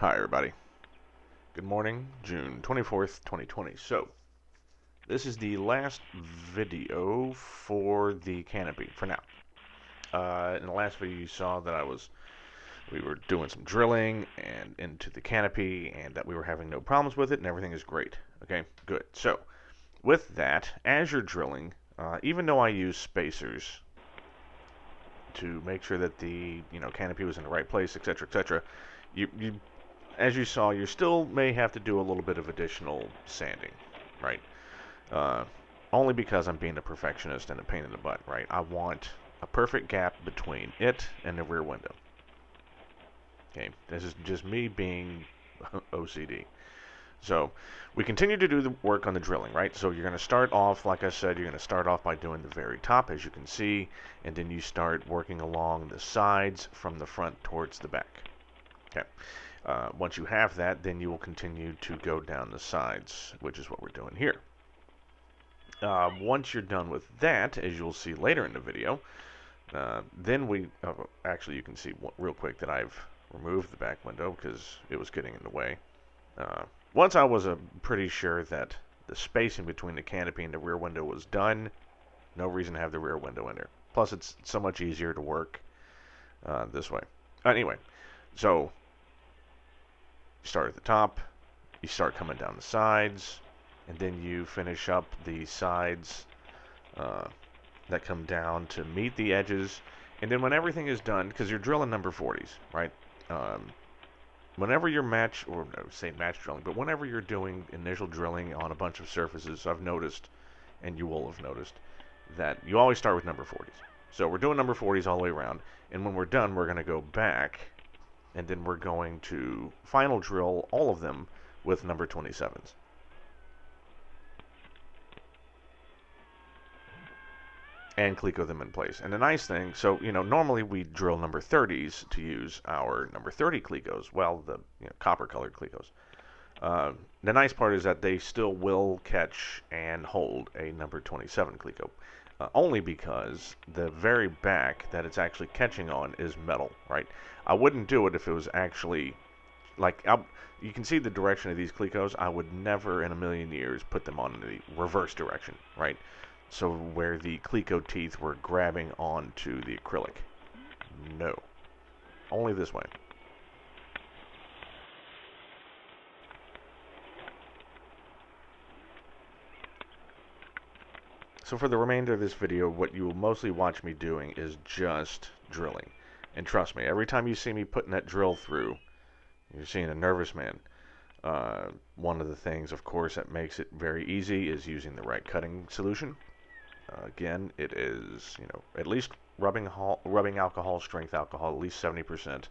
Hi everybody. Good morning, June 24th, 2020. So, this is the last video for the Canopy for now. In the last video you saw that we were doing some drilling and into the Canopy and that we were having no problems with it and everything is great. Okay, good. So, with that, as you're drilling, even though I use spacers to make sure that the canopy was in the right place, etc., etc., you as you saw, you still may have to do a little bit of additional sanding, right? Uh, Only because I'm being a perfectionist and a pain in the butt, right? I want a perfect gap between it and the rear window. Okay, this is just me being OCD. So we continue to do the work on the drilling, right? So you're going to start off, like I said, you're going to start off by doing the very top, as you can see, and then you start working along the sides from the front towards the back. Okay. Once you have that, then you will continue to go down the sides, which is what we're doing here. Once you're done with that, as you'll see later in the video, then actually you can see real quick that I've removed the back window because it was getting in the way. Once I was pretty sure that the spacing between the canopy and the rear window was done, no reason to have the rear window in there. Plus, it's so much easier to work this way. Anyway, so you start at the top, you start coming down the sides, and then you finish up the sides that come down to meet the edges. And then when everything is done, because you're drilling number 40s, right? Whenever you're match drilling, but whenever you're doing initial drilling on a bunch of surfaces, I've noticed, and you will have noticed, that you always start with number 40s. So we're doing number 40s all the way around, and when we're done, we're going to go back, and then we're going to final drill all of them with number 27s. And Clico them in place. And the nice thing, so, normally we drill number 30s to use our number 30 Clicos, well, the copper colored Clicos. The nice part is that they still will catch and hold a number 27 Clico. Only because the very back that it's actually catching on is metal, right? I wouldn't do it if it was actually, like, you can see the direction of these Clicos. I would never in a million years put them on the reverse direction, right? So where the Clico teeth were grabbing onto the acrylic. No. Only this way. So for the remainder of this video, what you will mostly watch me doing is just drilling. And trust me, every time you see me putting that drill through, you're seeing a nervous man. One of the things, of course, that makes it very easy is using the right cutting solution. Again, it is, at least rubbing alcohol, strength alcohol, at least 70%,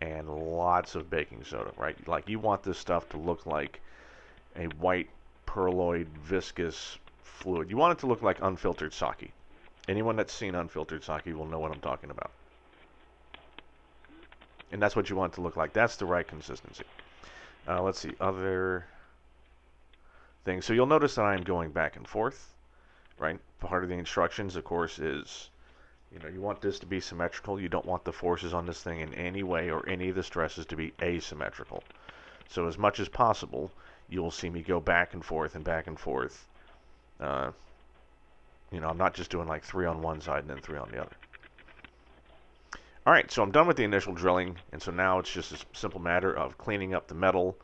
and lots of baking soda, right? Like, you want this stuff to look like a white, perloid, viscous fluid. You want it to look like unfiltered sake. Anyone that's seen unfiltered sake will know what I'm talking about. And that's what you want it to look like. That's the right consistency. Let's see, other things. So you'll notice that I'm going back and forth, right? Part of the instructions, of course, is, you want this to be symmetrical. You don't want the forces on this thing in any way or any of the stresses to be asymmetrical. So as much as possible, you'll see me go back and forth and back and forth. I'm not just doing like 3 on one side and then 3 on the other. Alright, so I'm done with the initial drilling, and so now it's just a simple matter of cleaning up the metal,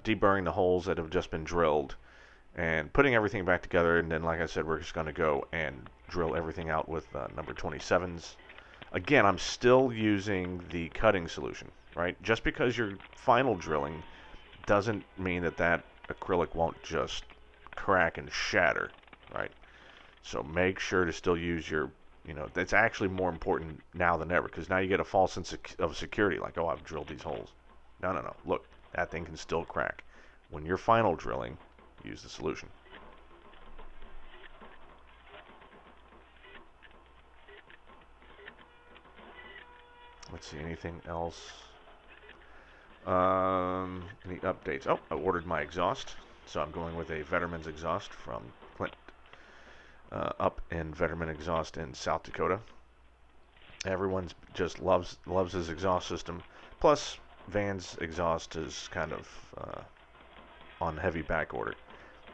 deburring the holes that have just been drilled, and putting everything back together. And then, like I said, we're just going to go and drill everything out with number 27s. Again, I'm still using the cutting solution, right? Just because you're final drilling doesn't mean that acrylic won't just crack and shatter, right? So make sure to still use your, that's actually more important now than ever, because now you get a false sense of security, like, oh, I've drilled these holes. No. Look, that thing can still crack. When you're final drilling, use the solution. Let's see, anything else? Any updates? Oh, I ordered my exhaust. So I'm going with a Vetterman's exhaust from Clint, up in Vetterman Exhaust in South Dakota. Everyone's just loves his exhaust system. Plus, Van's exhaust is kind of on heavy back order.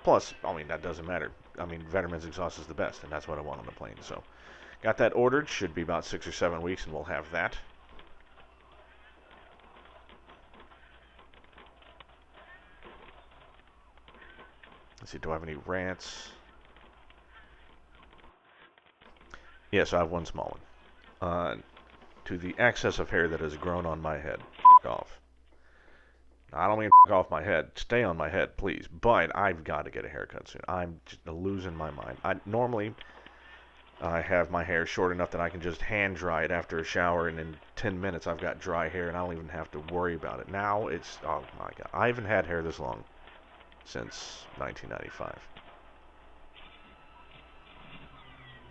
Plus, I mean, that doesn't matter. I mean, Vetterman's exhaust is the best, and that's what I want on the plane. So, got that ordered. Should be about 6 or 7 weeks, and we'll have that. Let's see, do I have any rants? Yes, I have one small one. To the excess of hair that has grown on my head. Off. I don't mean off my head. Stay on my head, please. But I've got to get a haircut soon. I'm just losing my mind. Normally I have my hair short enough that I can just hand dry it after a shower, and in 10 minutes I've got dry hair, and I don't even have to worry about it. Now it's, oh my god. I haven't had hair this long since 1995.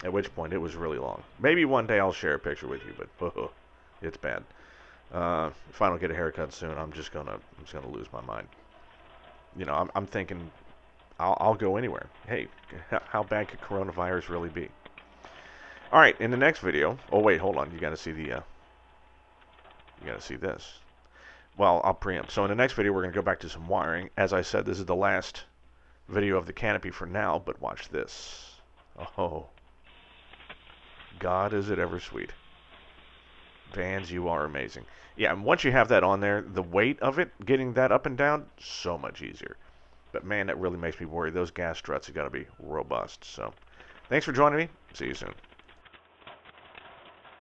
At which point it was really long. Maybe one day I'll share a picture with you, but it's bad. If I don't get a haircut soon, I'm just gonna lose my mind. You know, I'm thinking I'll go anywhere. Hey, how bad could coronavirus really be? All right, in the next video. Oh wait, hold on. You got to see the. You got to see this. Well, I'll preempt. So in the next video, we're gonna go back to some wiring. As I said, this is the last video of the Canopy for now. But watch this. Oh, God, is it ever sweet. Vans, you are amazing. Yeah, and once you have that on there, the weight of it, getting that up and down, so much easier. But man, that really makes me worry. Those gas struts have got to be robust. So, thanks for joining me. See you soon.